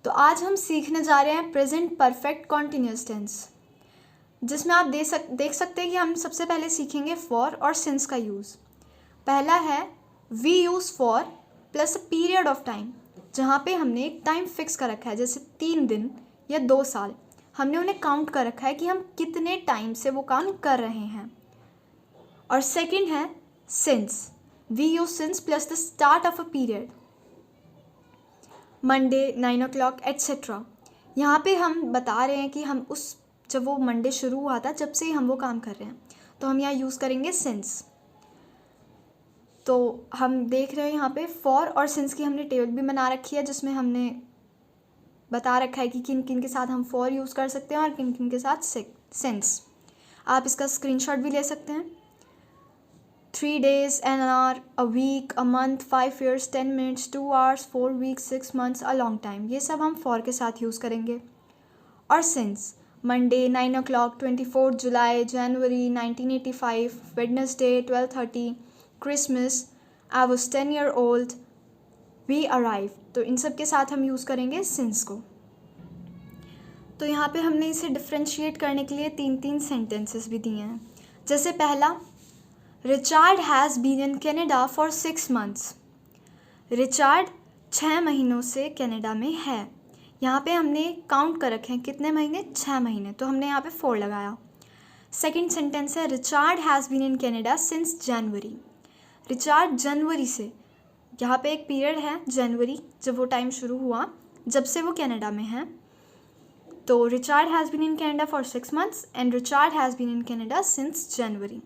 तो आज हम सीखने जा रहे हैं प्रेजेंट परफेक्ट कॉन्टिन्यूस टेंस, जिसमें आप देख सकते हैं कि हम सबसे पहले सीखेंगे फॉर और सिंस का यूज़। पहला है we use for plus a period of time, जहाँ पे हमने एक टाइम फिक्स कर रखा है, जैसे 3 दिन या 2 साल। हमने उन्हें काउंट कर रखा है कि हम कितने टाइम से वो काम कर रहे हैं। और सेकंड है since, we use since plus the start of a period, Monday 9 o'clock etcetera. यहाँ पे हम बता रहे हैं कि हम जब वो मंडे शुरू हुआ था जब से ही हम वो काम कर रहे हैं, तो हम यहाँ यूज़ करेंगे सिंस। तो हम देख रहे हैं यहाँ पे फॉर और सिंस की हमने टेबल भी बना रखी है, जिसमें हमने बता रखा है कि किन किन के साथ हम फॉर यूज़ कर सकते हैं और किन किन के साथ सिंस। आप इसका स्क्रीनशॉट भी ले सकते हैं। 3 days, an hour, a week, a month, 5 years, 10 minutes, 2 hours, 4 weeks, 6 months, a long time, ये सब हम फॉर के साथ यूज़ करेंगे। और since, Monday 9 o'clock, 24 July, January 1985, Wednesday 12:30, Christmas, I was 10 year old, we arrive. तो इन सब के साथ हम यूज़ करेंगे सिंस को। तो यहाँ पे हमने इसे डिफ्रेंशिएट करने के लिए 3 सेंटेंसेस भी दिए हैं। जैसे पहला, Richard has been in Canada for 6 months। Richard 6 महीनों से कनाडा में है। यहाँ पे हमने काउंट कर रखे हैं कितने महीने, 6 महीने, तो हमने यहाँ पे 4 लगाया। सेकंड सेंटेंस है Richard has been in Canada since January. Richard जनवरी से, यहाँ पे एक पीरियड है जनवरी, जब वो टाइम शुरू हुआ जब से वो कनाडा में है। तो Richard has been in Canada for 6 months and Richard has been in Canada since January.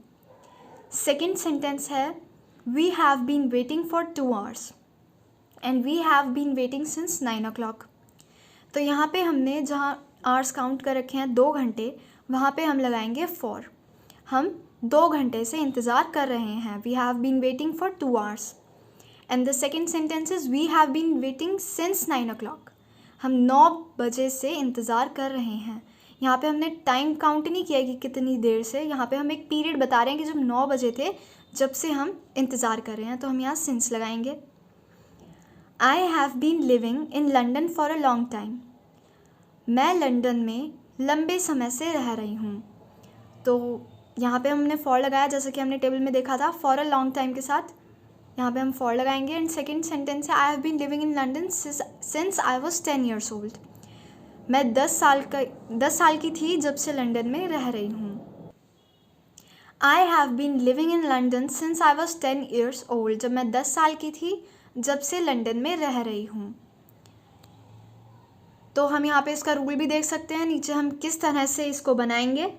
Second sentence है we have been waiting for 2 hours and we have been waiting since 9 o'clock। तो यहाँ पे हमने जहाँ hours count कर रखे हैं 2 घंटे, वहाँ पे हम लगाएंगे फॉर। हम 2 घंटे से इंतज़ार कर रहे हैं, we have been waiting for 2 hours। And the second sentence is we have been waiting since 9 o'clock। हम 9 बजे से इंतज़ार कर रहे हैं। यहाँ पे हमने टाइम काउंट नहीं किया कि कितनी देर से, यहाँ पे हम एक पीरियड बता रहे हैं कि जब 9 बजे थे जब से हम इंतज़ार कर रहे हैं, तो हम यहाँ सिंस लगाएंगे। I have been living in London for a long time. मैं लंदन में लंबे समय से रह रही हूँ। तो यहाँ पे हमने फॉर लगाया, जैसा कि हमने टेबल में देखा था, फॉर अ लॉन्ग टाइम के साथ यहाँ पे हम फॉर लगाएंगे। एंड सेकेंड सेंटेंस है I have been living in London since I was 10 years old। मैं 10 साल की थी जब से लंदन में रह रही हूँ। I have been living in London since I was 10 years old। जब मैं 10 साल की थी जब से लंदन में रह रही हूँ। तो हम यहाँ पे इसका रूल भी देख सकते हैं, नीचे हम किस तरह से इसको बनाएंगे।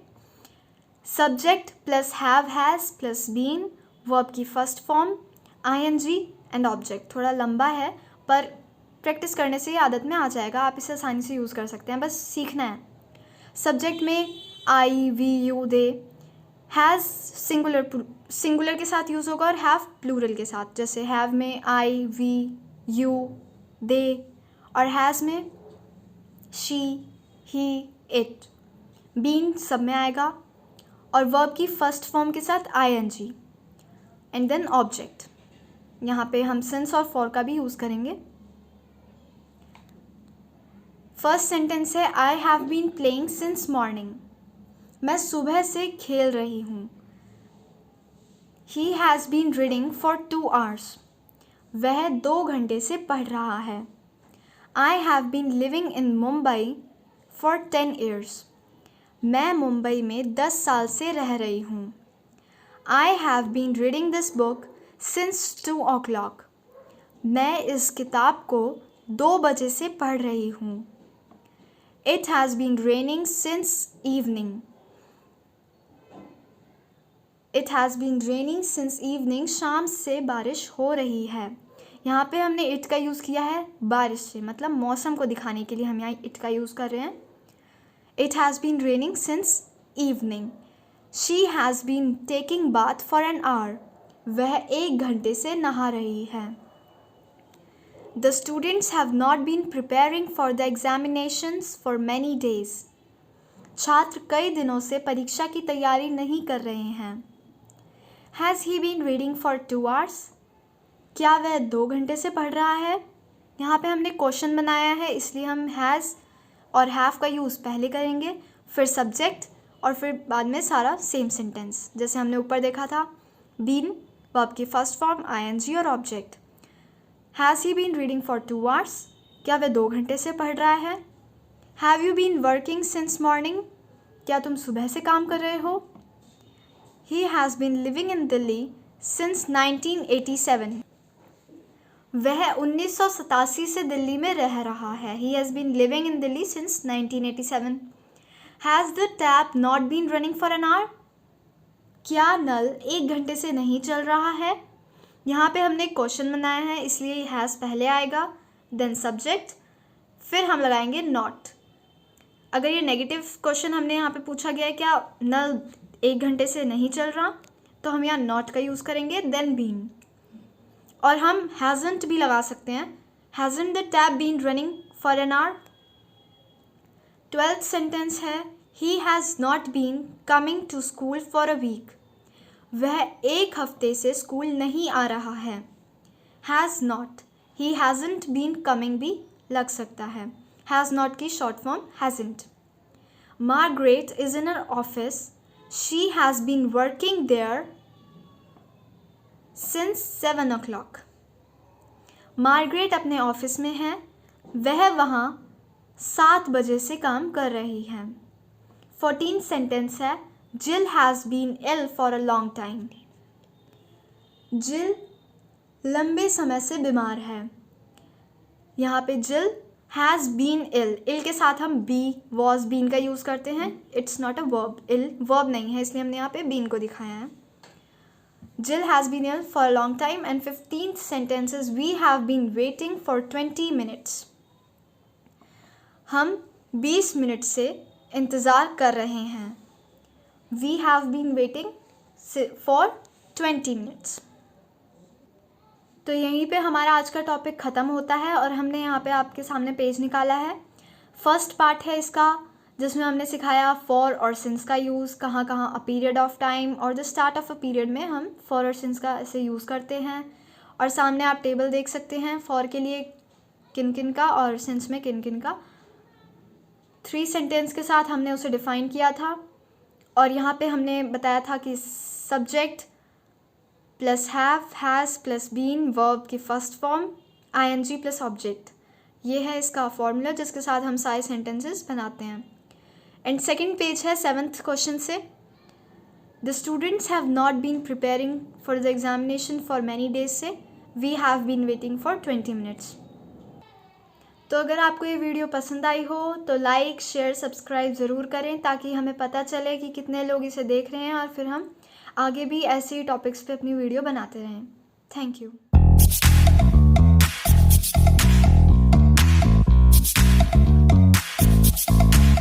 Subject plus have has plus been, verb की first form, ING and object. थोड़ा लंबा है पर प्रैक्टिस करने से ये आदत में आ जाएगा, आप इसे आसानी से यूज़ कर सकते हैं, बस सीखना है। सब्जेक्ट में I, we, you, they. Has singular के साथ यूज़ होगा और हैव प्लूरल के साथ, जैसे हैव में आई, वी, यू, दे, और हैज़ में शी, ही, इट। बीन सब में आएगा और वर्ब की फर्स्ट फॉर्म के साथ ING एंड देन ऑब्जेक्ट। यहाँ पे हम सिंस और फॉर का भी यूज़ करेंगे। फर्स्ट सेंटेंस है I have been playing since morning. मैं सुबह से खेल रही हूँ। He has been reading for 2 hours। वह 2 घंटे से पढ़ रहा है। I have been living in Mumbai for 10 years। मैं मुंबई में 10 साल से रह रही हूँ। I have been reading this book since 2 o'clock। मैं इस किताब को 2 बजे से पढ़ रही हूँ। It has been raining since evening. It has been raining since evening. शाम से बारिश हो रही है। यहाँ पे हमने इट का यूज़ किया है बारिश से, मतलब मौसम को दिखाने के लिए हम यहाँ इट का यूज़ कर रहे हैं। It has been raining since evening. She has been taking bath for an hour. वह 1 घंटे से नहा रही है। The students have not been preparing for the examinations for many days. छात्र कई दिनों से परीक्षा की तैयारी नहीं कर रहे हैं। Has he been reading for 2 hours। क्या वह 2 घंटे से पढ़ रहा है। यहाँ पे हमने क्वेश्चन बनाया है, इसलिए हम हैज़ और हैव का यूज़ पहले करेंगे, फिर सब्जेक्ट और फिर बाद में सारा सेम सेंटेंस। जैसे हमने ऊपर देखा था, बीन वर्ब की फर्स्ट फॉर्म आईएनजी और object. Has he been reading for 2 hours, क्या वह 2 घंटे से पढ़ रहा है। Have you been working since morning, क्या तुम सुबह से काम कर रहे हो। He has been living in Delhi since 1987, वह 1987 से दिल्ली में रह रहा है। He has been living in Delhi since 1987। Has the tap not been running for an hour, क्या नल 1 घंटे से नहीं चल रहा है। यहाँ पे हमने क्वेश्चन बनाया है, इसलिए हैज़ पहले आएगा, देन सब्जेक्ट, फिर हम लगाएंगे नॉट। अगर ये नेगेटिव क्वेश्चन हमने यहाँ पे पूछा गया है, क्या नल 1 घंटे से नहीं चल रहा, तो हम यहाँ नॉट का यूज़ करेंगे, देन बीन। और हम हैज़ंट भी लगा सकते हैं, hasn't the tap been running for an hour. 12th sentence है, he has not been coming to school for a week, वह 1 हफ्ते से स्कूल नहीं आ रहा है। Has not, he hasn't been coming भी लग सकता है, हैज़ नॉट की short form hasn't. Margaret is in her office, she has been working there since 7 o'clock, Margaret अपने ऑफिस में है, वह वहाँ 7 बजे से काम कर रही है। 14th सेंटेंस है, Jill has been ill for a long time, Jill लंबे समय से बीमार है। यहाँ पे जिल हैज़ बीन इल के साथ हम बी वॉज बीन का यूज़ करते हैं, it's not a verb, ill verb नहीं है, इसलिए हमने यहाँ पे बीन को दिखाया है। Jill has been ill for a long time. And 15th sentence is, we have been waiting for 20 minutes, हम 20 मिनट से इंतज़ार कर रहे हैं। We have been waiting for 20 minutes। तो यहीं पे हमारा आज का टॉपिक ख़त्म होता है और हमने यहाँ पे आपके सामने पेज निकाला है। फर्स्ट पार्ट है इसका, जिसमें हमने सिखाया फॉर और सिंस का यूज़, कहाँ कहाँ अ पीरियड ऑफ टाइम और the start of a period में हम फॉर और सिंस का ऐसे यूज़ करते हैं। और सामने आप टेबल देख सकते हैं, फॉर के लिए किन किन का और सिंस में किन किन का। 3 सेंटेंस के साथ हमने उसे डिफ़ाइन किया था। और यहाँ पे हमने बताया था कि subject plus have, has plus been, verb की first form, ING plus object, ये है इसका फॉर्मूला जिसके साथ हम सारे सेंटेंसेस बनाते हैं। एंड सेकंड पेज है 7th क्वेश्चन से, the students have not been preparing for the examination for many days से, we have been waiting for 20 minutes। तो अगर आपको ये वीडियो पसंद आई हो तो लाइक शेयर सब्सक्राइब ज़रूर करें, ताकि हमें पता चले कि कितने लोग इसे देख रहे हैं और फिर हम आगे भी ऐसे ही टॉपिक्स पे अपनी वीडियो बनाते रहें। Thank you.